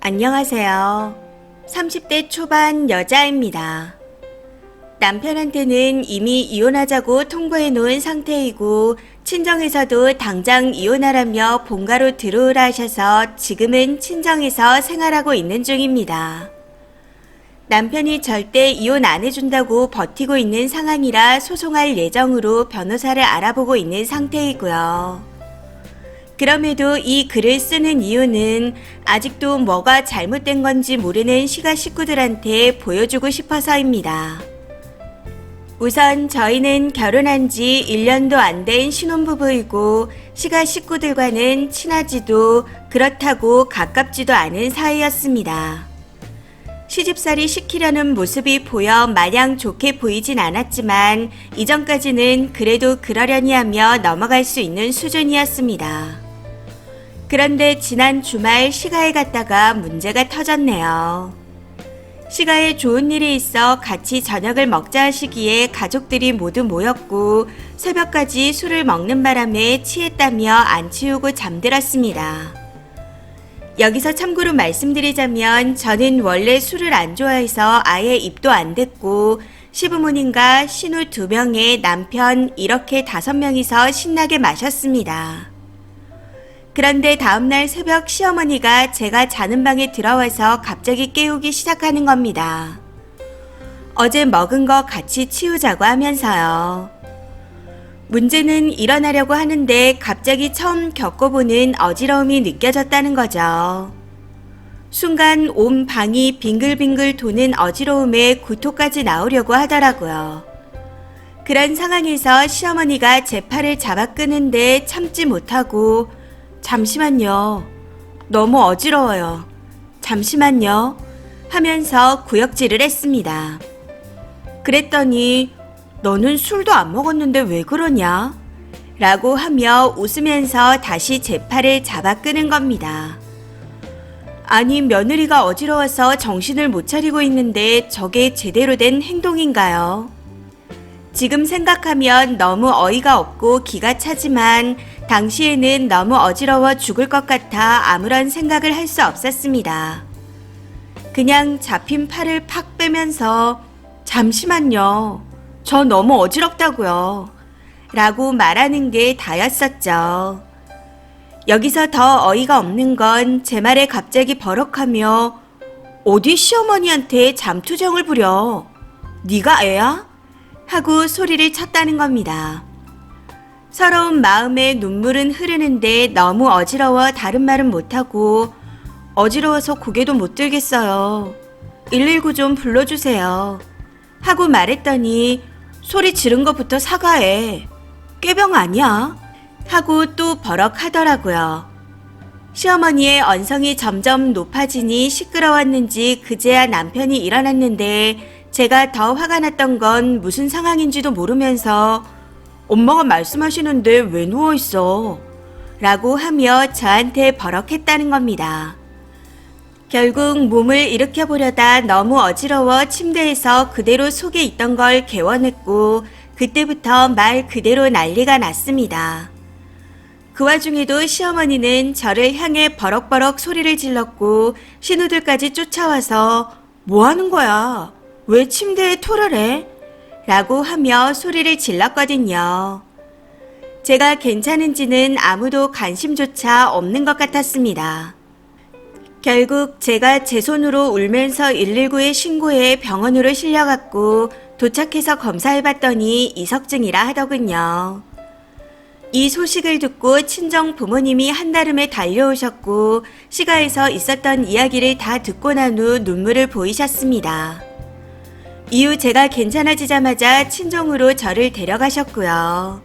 안녕하세요. 30대 초반 여자입니다. 남편한테는 이미 이혼하자고 통보해 놓은 상태이고 친정에서도 당장 이혼하라며 본가로 들어오라 하셔서 지금은 친정에서 생활하고 있는 중입니다. 남편이 절대 이혼 안 해준다고 버티고 있는 상황이라 소송할 예정으로 변호사를 알아보고 있는 상태이고요. 그럼에도 이 글을 쓰는 이유는 아직도 뭐가 잘못된 건지 모르는 시가 식구들한테 보여주고 싶어서입니다. 우선 저희는 결혼한 지 1년도 안 된 신혼부부이고 시가 식구들과는 친하지도 그렇다고 가깝지도 않은 사이였습니다. 시집살이 시키려는 모습이 보여 마냥 좋게 보이진 않았지만 이전까지는 그래도 그러려니 하며 넘어갈 수 있는 수준이었습니다. 그런데 지난 주말 시가에 갔다가 문제가 터졌네요. 시가에 좋은 일이 있어 같이 저녁을 먹자 하시기에 가족들이 모두 모였고 새벽까지 술을 먹는 바람에 취했다며 안 치우고 잠들었습니다. 여기서 참고로 말씀드리자면 저는 원래 술을 안 좋아해서 아예 입도 안 댔고 시부모님과 신우 2명에 남편 이렇게 5명이서 신나게 마셨습니다. 그런데 다음날 새벽 시어머니가 제가 자는 방에 들어와서 갑자기 깨우기 시작하는 겁니다. 어제 먹은 거 같이 치우자고 하면서요. 문제는 일어나려고 하는데 갑자기 처음 겪어보는 어지러움이 느껴졌다는 거죠. 순간 온 방이 빙글빙글 도는 어지러움에 구토까지 나오려고 하더라고요. 그런 상황에서 시어머니가 제 팔을 잡아 끄는데 참지 못하고 잠시만요. 너무 어지러워요. 잠시만요. 하면서 구역질을 했습니다. 그랬더니 너는 술도 안 먹었는데 왜 그러냐? 라고 하며 웃으면서 다시 제 팔을 잡아 끄는 겁니다. 아니, 며느리가 어지러워서 정신을 못 차리고 있는데 저게 제대로 된 행동인가요? 지금 생각하면 너무 어이가 없고 기가 차지만 당시에는 너무 어지러워 죽을 것 같아 아무런 생각을 할 수 없었습니다. 그냥 잡힌 팔을 팍 빼면서 잠시만요. 저 너무 어지럽다고요. 라고 말하는 게 다였었죠. 여기서 더 어이가 없는 건 제 말에 갑자기 버럭하며 어디 시어머니한테 잠투정을 부려. 네가 애야? 하고 소리를 쳤다는 겁니다. 서러운 마음에 눈물은 흐르는데 너무 어지러워 다른 말은 못하고 어지러워서 고개도 못 들겠어요. 119 좀 불러주세요. 하고 말했더니 소리 지른 것부터 사과해. 꾀병 아니야? 하고 또 버럭하더라고요. 시어머니의 언성이 점점 높아지니 시끄러웠는지 그제야 남편이 일어났는데 제가 더 화가 났던 건 무슨 상황인지도 모르면서 엄마가 말씀하시는데 왜 누워있어? 라고 하며 저한테 버럭했다는 겁니다. 결국 몸을 일으켜보려다 너무 어지러워 침대에서 그대로 속에 있던 걸 개워냈고 그때부터 말 그대로 난리가 났습니다. 그 와중에도 시어머니는 저를 향해 버럭버럭 소리를 질렀고 신우들까지 쫓아와서 뭐 하는 거야? 왜 침대에 토를 해? 라고 하며 소리를 질렀거든요. 제가 괜찮은지는 아무도 관심조차 없는 것 같았습니다. 결국 제가 제 손으로 울면서 119에 신고해 병원으로 실려갔고 도착해서 검사해봤더니 이석증이라 하더군요. 이 소식을 듣고 친정 부모님이 한달음에 달려오셨고 시가에서 있었던 이야기를 다 듣고 난 후 눈물을 보이셨습니다. 이후 제가 괜찮아지자마자 친정으로 저를 데려가셨고요.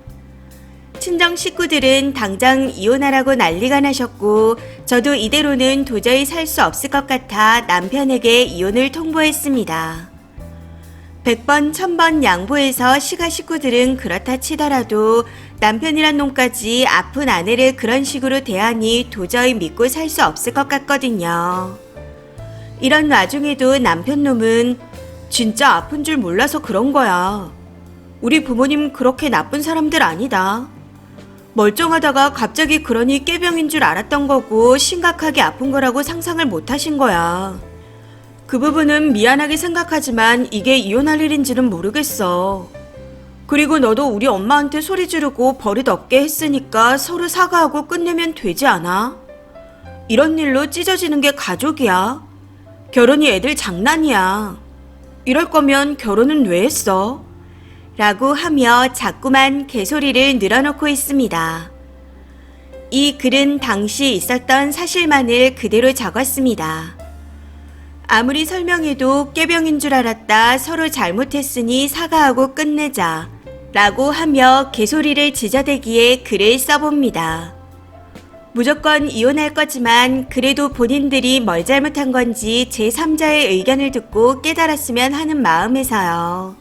친정 식구들은 당장 이혼하라고 난리가 나셨고 저도 이대로는 도저히 살 수 없을 것 같아 남편에게 이혼을 통보했습니다. 100번 1000번 양보해서 시가 식구들은 그렇다 치더라도 남편이란 놈까지 아픈 아내를 그런 식으로 대하니 도저히 믿고 살 수 없을 것 같거든요. 이런 와중에도 남편 놈은 진짜 아픈 줄 몰라서 그런 거야. 우리 부모님 그렇게 나쁜 사람들 아니다. 멀쩡하다가 갑자기 그러니 꾀병인 줄 알았던 거고 심각하게 아픈 거라고 상상을 못 하신 거야. 그 부분은 미안하게 생각하지만 이게 이혼할 일인지는 모르겠어. 그리고 너도 우리 엄마한테 소리 지르고 버릇 없게 했으니까 서로 사과하고 끝내면 되지 않아? 이런 일로 찢어지는 게 가족이야. 결혼이 애들 장난이야. 이럴 거면 결혼은 왜 했어? 라고 하며 자꾸만 개소리를 늘어놓고 있습니다. 이 글은 당시 있었던 사실만을 그대로 적었습니다. 아무리 설명해도 꾀병인 줄 알았다, 서로 잘못했으니 사과하고 끝내자 라고 하며 개소리를 지저대기에 글을 써봅니다. 무조건 이혼할 거지만 그래도 본인들이 뭘 잘못한 건지 제3자의 의견을 듣고 깨달았으면 하는 마음에서요.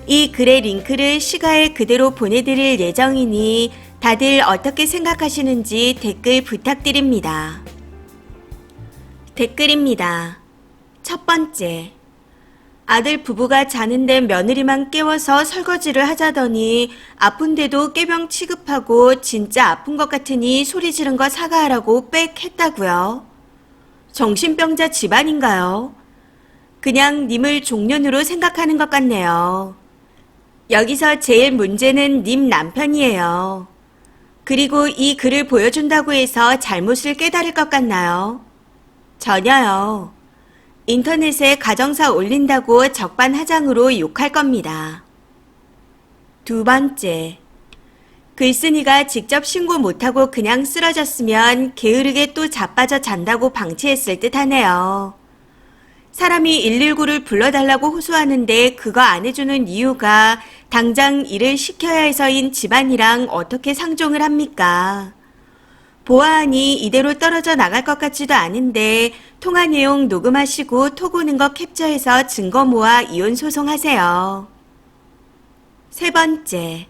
이 글의 링크를 시가에 그대로 보내드릴 예정이니 다들 어떻게 생각하시는지 댓글 부탁드립니다. 댓글입니다. 첫 번째, 아들 부부가 자는데 며느리만 깨워서 설거지를 하자더니 아픈데도 꾀병 취급하고 진짜 아픈 것 같으니 소리 지른 거 사과하라고 빽 했다고요. 정신병자 집안인가요? 그냥 님을 종년으로 생각하는 것 같네요. 여기서 제일 문제는 님 남편이에요. 그리고 이 글을 보여준다고 해서 잘못을 깨달을 것 같나요? 전혀요. 인터넷에 가정사 올린다고 적반하장으로 욕할 겁니다. 두 번째, 글쓴이가 직접 신고 못하고 그냥 쓰러졌으면 게으르게 또 자빠져 잔다고 방치했을 듯 하네요. 사람이 119를 불러달라고 호소하는데 그거 안 해주는 이유가 당장 일을 시켜야 해서인 집안이랑 어떻게 상종을 합니까? 보아하니 이대로 떨어져 나갈 것 같지도 않은데 통화 내용 녹음하시고 톡 오는 거 캡처해서 증거 모아 이혼 소송하세요. 세 번째,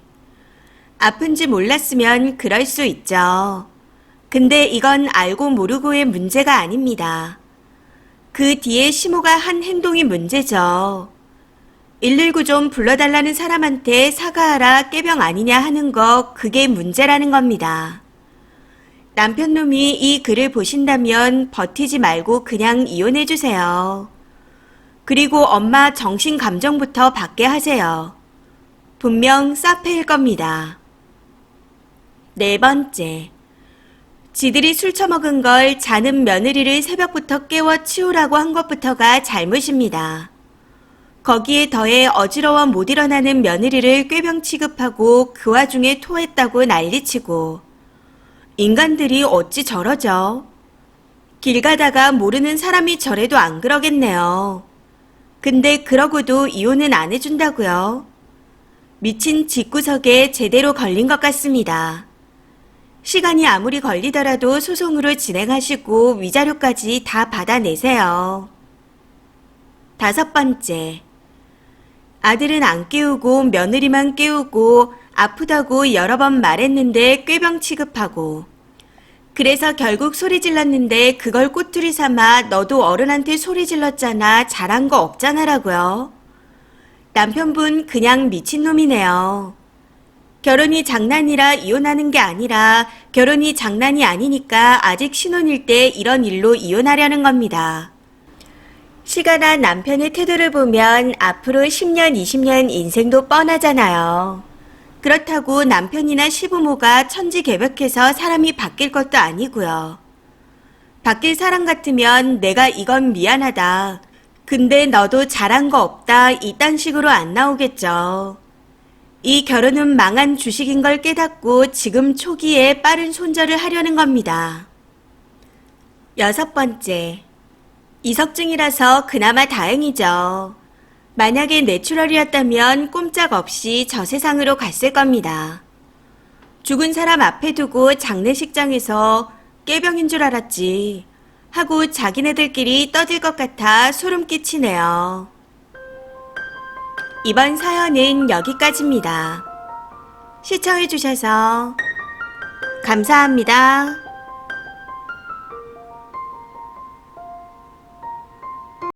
아픈지 몰랐으면 그럴 수 있죠. 근데 이건 알고 모르고의 문제가 아닙니다. 그 뒤에 시모가 한 행동이 문제죠. 119 좀 불러달라는 사람한테 사과하라 꾀병 아니냐 하는 거, 그게 문제라는 겁니다. 남편놈이 이 글을 보신다면 버티지 말고 그냥 이혼해주세요. 그리고 엄마 정신 감정부터 받게 하세요. 분명 싹패일 겁니다. 네 번째, 지들이 술 처먹은 걸 자는 며느리를 새벽부터 깨워 치우라고 한 것부터가 잘못입니다. 거기에 더해 어지러워 못 일어나는 며느리를 꾀병 취급하고 그 와중에 토했다고 난리치고, 인간들이 어찌 저러죠? 길 가다가 모르는 사람이 저래도 안 그러겠네요. 근데 그러고도 이혼은 안 해준다고요? 미친 집구석에 제대로 걸린 것 같습니다. 시간이 아무리 걸리더라도 소송으로 진행하시고 위자료까지 다 받아내세요. 다섯 번째, 아들은 안 깨우고 며느리만 깨우고 아프다고 여러 번 말했는데 꾀병 취급하고, 그래서 결국 소리 질렀는데 그걸 꼬투리 삼아 너도 어른한테 소리 질렀잖아, 잘한 거 없잖아라고요. 남편분 그냥 미친놈이네요. 결혼이 장난이라 이혼하는 게 아니라 결혼이 장난이 아니니까 아직 신혼일 때 이런 일로 이혼하려는 겁니다. 시간아 남편의 태도를 보면 앞으로 10년, 20년 인생도 뻔하잖아요. 그렇다고 남편이나 시부모가 천지개벽해서 사람이 바뀔 것도 아니고요. 바뀔 사람 같으면 내가 이건 미안하다, 근데 너도 잘한 거 없다, 이딴 식으로 안 나오겠죠. 이 결혼은 망한 주식인 걸 깨닫고 지금 초기에 빠른 손절을 하려는 겁니다. 여섯 번째, 이석증이라서 그나마 다행이죠. 만약에 내추럴이었다면 꼼짝없이 저 세상으로 갔을 겁니다. 죽은 사람 앞에 두고 장례식장에서 꾀병인 줄 알았지 하고 자기네들끼리 떠들 것 같아 소름 끼치네요. 이번 사연은 여기까지입니다. 시청해주셔서 감사합니다.